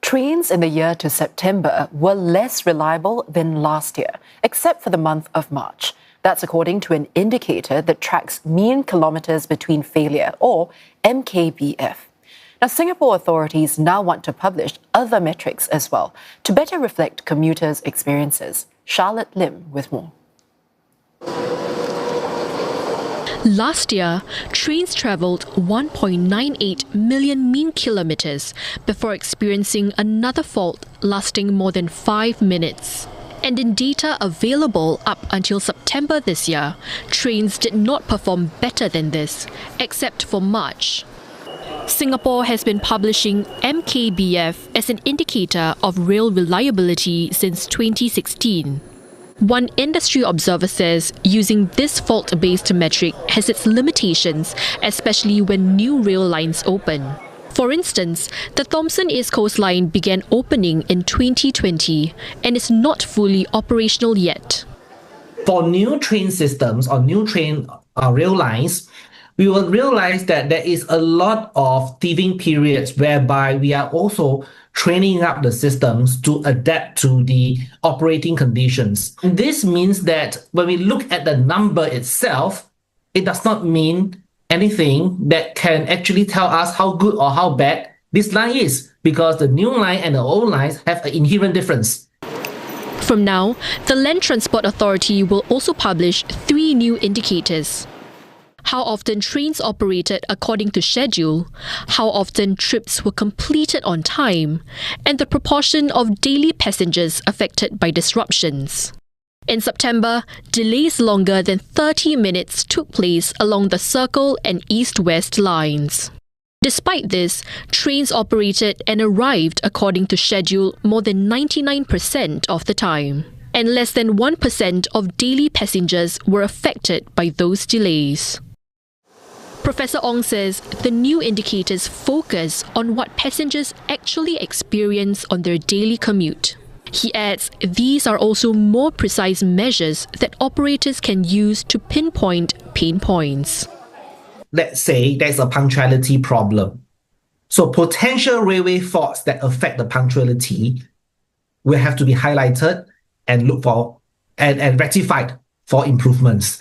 Trains in the year to September were less reliable than last year, except for the month of March. That's according to an indicator that tracks mean kilometres between failure, or MKBF. Now, Singapore authorities now want to publish other metrics as well to better reflect commuters' experiences. Charlotte Lim with more. Last year, trains travelled 1.98 million mean kilometres before experiencing another fault lasting more than 5 minutes. And in data available up until September this year, trains did not perform better than this, except for March. Singapore has been publishing MKBF as an indicator of rail reliability since 2016. One industry observer says using this fault-based metric has its limitations, especially when new rail lines open. For instance, the Thomson East Coast Line began opening in 2020 and is not fully operational yet. For new train systems or new train rail lines, we will realize that there is a lot of teething periods whereby we are also training up the systems to adapt to the operating conditions. And this means that when we look at the number itself, it does not mean anything that can actually tell us how good or how bad this line is, because the new line and the old lines have an inherent difference. From now, the Land Transport Authority will also publish 3 new indicators: how often trains operated according to schedule, how often trips were completed on time, and the proportion of daily passengers affected by disruptions. In September, delays longer than 30 minutes took place along the Circle and East-West lines. Despite this, trains operated and arrived according to schedule more than 99% of the time, and less than 1% of daily passengers were affected by those delays. Professor Ong says the new indicators focus on what passengers actually experience on their daily commute. He adds these are also more precise measures that operators can use to pinpoint pain points. Let's say there's a punctuality problem. So potential railway faults that affect the punctuality will have to be highlighted and looked for and rectified for improvements,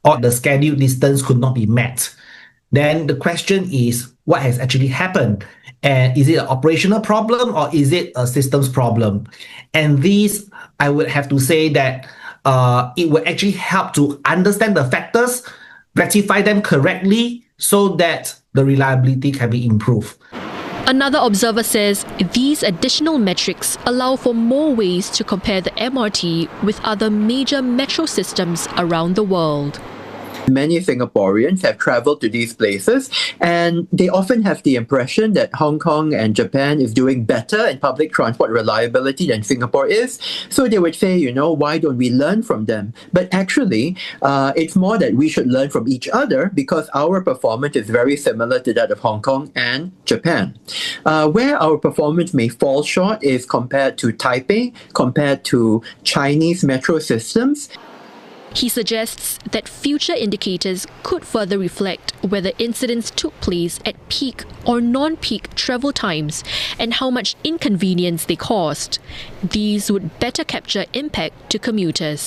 or the scheduled distance could not be met. Then the question is, what has actually happened? And is it an operational problem or is it a systems problem? And these, I would have to say that it will actually help to understand the factors, rectify them correctly so that the reliability can be improved. Another observer says these additional metrics allow for more ways to compare the MRT with other major metro systems around the world. Many Singaporeans have traveled to these places, and they often have the impression that Hong Kong and Japan is doing better in public transport reliability than Singapore is. So they would say, why don't we learn from them? But actually, it's more that we should learn from each other because our performance is very similar to that of Hong Kong and Japan. Where our performance may fall short is compared to Taipei, compared to Chinese metro systems. He suggests that future indicators could further reflect whether incidents took place at peak or non-peak travel times and how much inconvenience they caused. These would better capture impact to commuters.